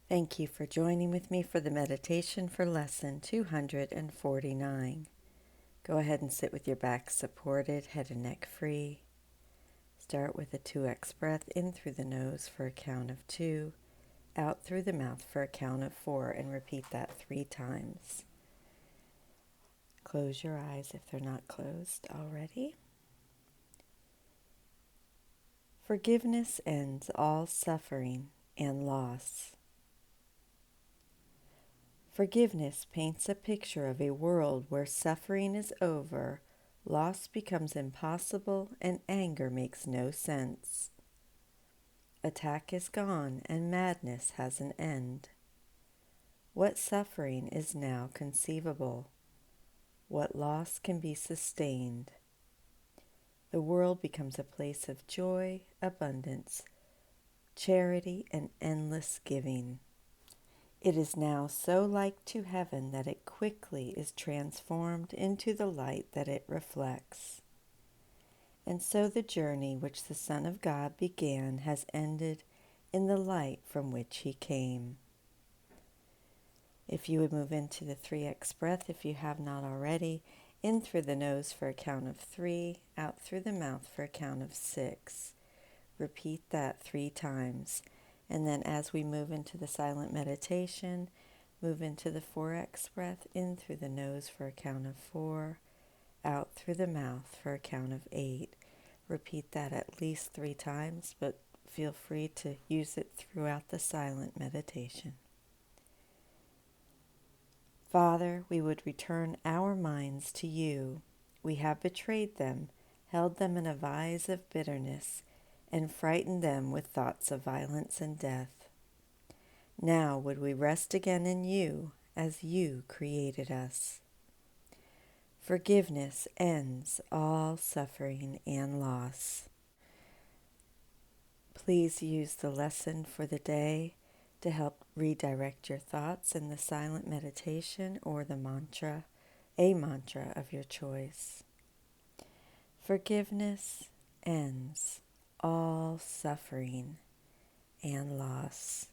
Thank you for joining with me for the meditation for lesson 249. Go ahead and sit with your back supported, head and neck free. Start with a 2x breath in through the nose for a count of 2, out through the mouth for a count of 4, and repeat that 3 times. Close your eyes if they're not closed already. Forgiveness ends all suffering and loss. Forgiveness paints a picture of a world where suffering is over, loss becomes impossible, and anger makes no sense. Attack is gone, and madness has an end. What suffering is now conceivable? What loss can be sustained? The world becomes a place of joy, abundance, charity, and endless giving. It is now so like to heaven that it quickly is transformed into the light that it reflects. And so the journey which the Son of God began has ended in the light from which he came. If you would move into the 3x breath, if you have not already, in through the nose for a count of 3, out through the mouth for a count of 6. Repeat that 3 times. And then as we move into the silent meditation, move into the 4x breath, in through the nose for a count of 4, out through the mouth for a count of 8. Repeat that at least 3 times, but feel free to use it throughout the silent meditation. Father, we would return our minds to you. We have betrayed them, held them in a vise of bitterness, and frightened them with thoughts of violence and death. Now would we rest again in you as you created us. Forgiveness ends all suffering and loss. Please use the lesson for the day to help redirect your thoughts in the silent meditation or the mantra, a mantra of your choice. Forgiveness ends all suffering and loss.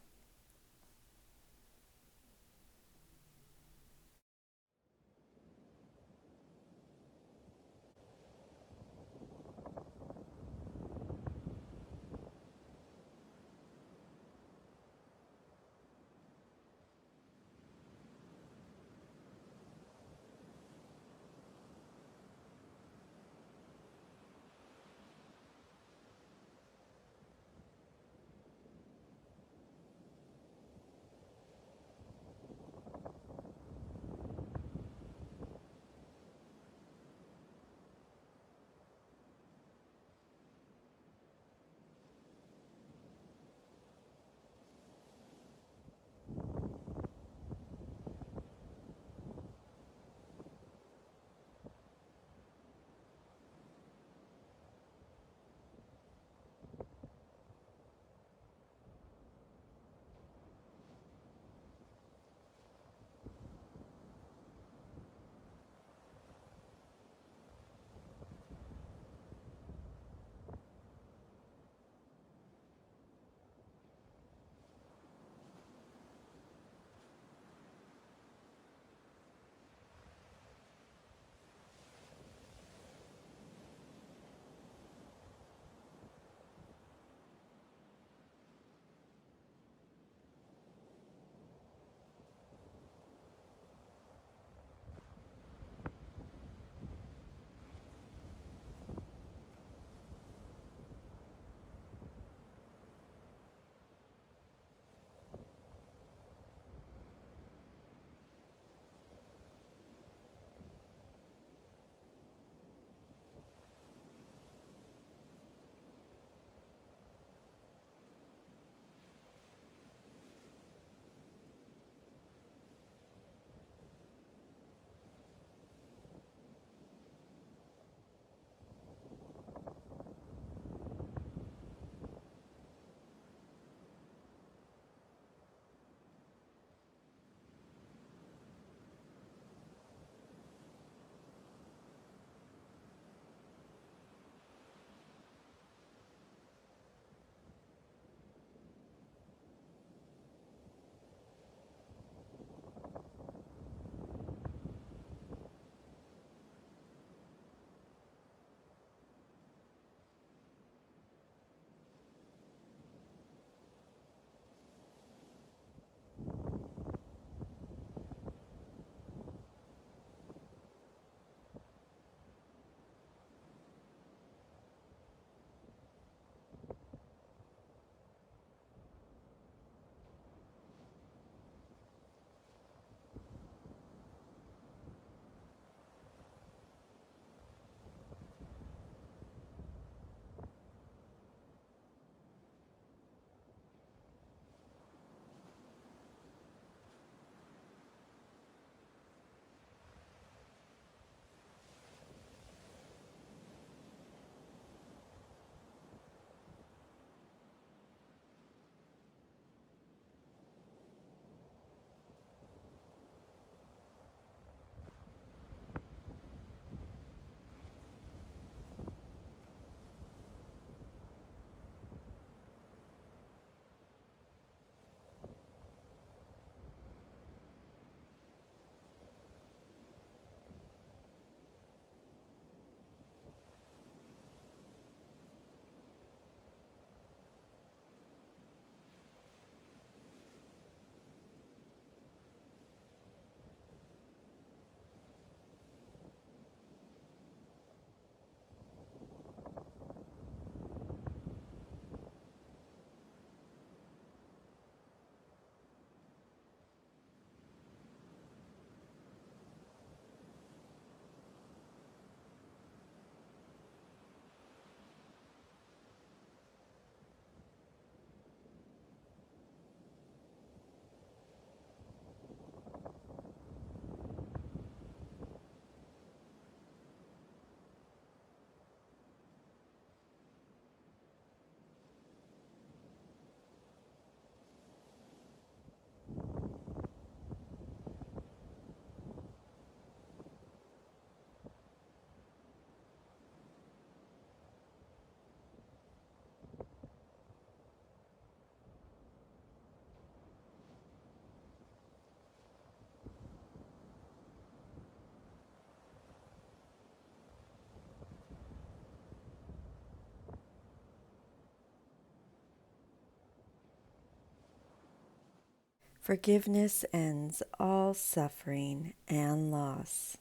Forgiveness ends all suffering and loss.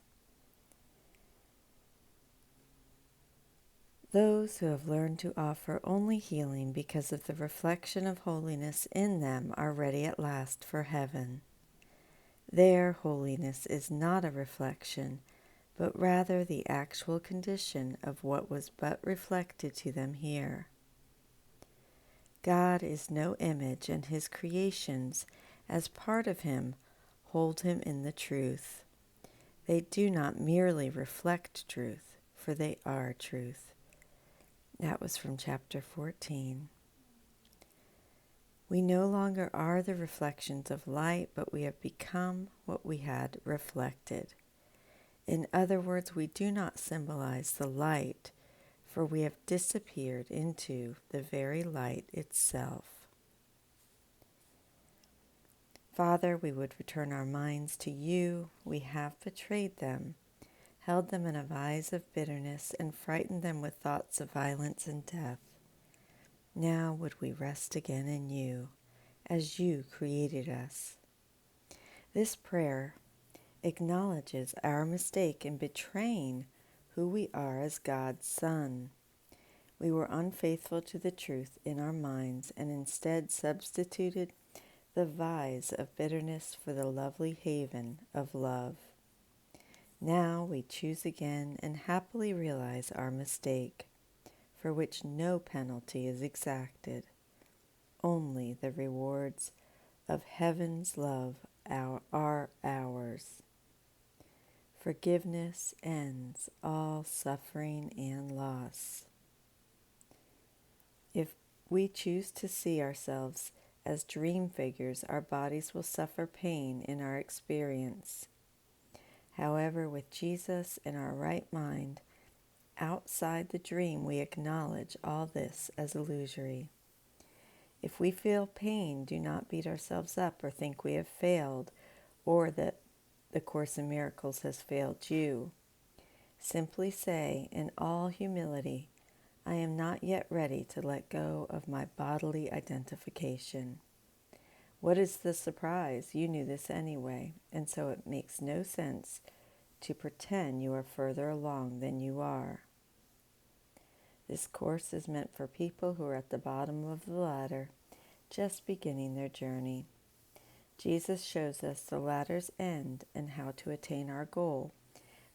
Those who have learned to offer only healing because of the reflection of holiness in them are ready at last for heaven. Their holiness is not a reflection, but rather the actual condition of what was but reflected to them here. God is no image, and his creations, as part of him, hold him in the truth. They do not merely reflect truth, for they are truth. That was from chapter 14. We no longer are the reflections of light, but we have become what we had reflected. In other words, we do not symbolize the light, for we have disappeared into the very light itself. Father, we would return our minds to you. We have betrayed them, held them in a vise of bitterness, and frightened them with thoughts of violence and death. Now would we rest again in you, as you created us. This prayer acknowledges our mistake in betraying who we are as God's Son. We were unfaithful to the truth in our minds and instead substituted the vise of bitterness for the lovely haven of love. Now we choose again and happily realize our mistake, for which no penalty is exacted. Only the rewards of heaven's love are ours. Forgiveness ends all suffering and loss. If we choose to see ourselves as dream figures, our bodies will suffer pain in our experience. However, with Jesus in our right mind, outside the dream, we acknowledge all this as illusory. If we feel pain, do not beat ourselves up or think we have failed or that the Course in Miracles has failed you. Simply say, in all humility, I am not yet ready to let go of my bodily identification. What is the surprise? You knew this anyway, and so it makes no sense to pretend you are further along than you are. This course is meant for people who are at the bottom of the ladder, just beginning their journey. Jesus shows us the ladder's end and how to attain our goal.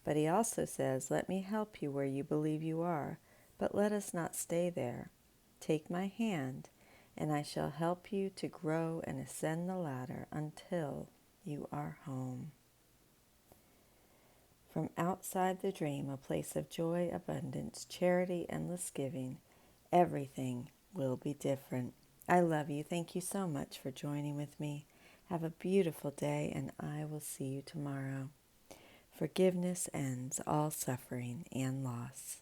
But he also says, let me help you where you believe you are, but let us not stay there. Take my hand, and I shall help you to grow and ascend the ladder until you are home. From outside the dream, a place of joy, abundance, charity, endless giving, everything will be different. I love you. Thank you so much for joining with me. Have a beautiful day, and I will see you tomorrow. Forgiveness ends all suffering and loss.